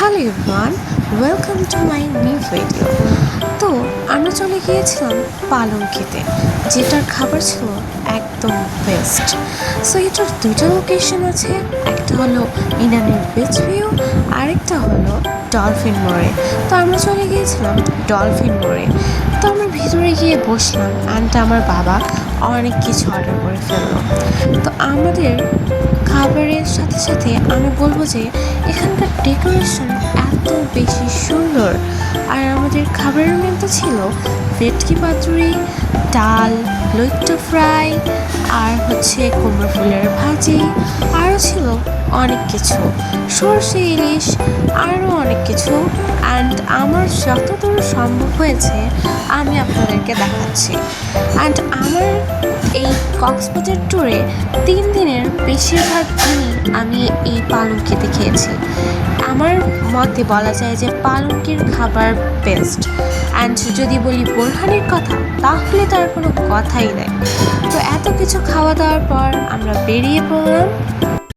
Hello everyone, welcome to my new video. তো আমরা চলে গিয়েছিলাম পালংকিতে, যেটার খাবার ছিল একদম বেস্ট। সো এটার দুটো লোকেশন আছে, একটা হলো ইনানির বিচ ভিউ, আরেকটা হলো ডলফিন মোড়ে। তো আমরা চলে গিয়েছিলাম ডলফিন মোড়ে। তো আমরা ভিতরে গিয়ে বসলাম অ্যান্ড আমার বাবা অনেক কিছু অর্ডার করে ফেললো। তো আমাদের খাবারের সাথে সাথে আমি বলবো যে এখানকার ডেকোরেশন এত বেশি সুন্দর। আর আমাদের খাবারের মধ্যে ছিল ভেটকি পাতুরি, ডাল, লইট্ট ফ্রাই, আর হচ্ছে কুমড়ো ফুলের ভাজি, আরও ছিল অনেক কিছু, সর্ষে ইলিশ, আরও অনেক কিছু। অ্যান্ড আমার যতদূর সম্ভব হয়েছে আমি আপনাদেরকে দেখাচ্ছি। অ্যান্ড আমার এই কক্সবাজার ট্যুরে 3 দিনের বেশিরভাগ দিনই আমি এই পালংকিতে খেয়েছি। আমার মতে বলা যায় যে পালংকির খাবার বেস্ট। অ্যান্ড যদি বলি বোরহানির কথা, তাহলে তার কোনো কথাই নেই। তো এত কিছু খাওয়া দাওয়ার পর আমরা বেরিয়ে পড়লাম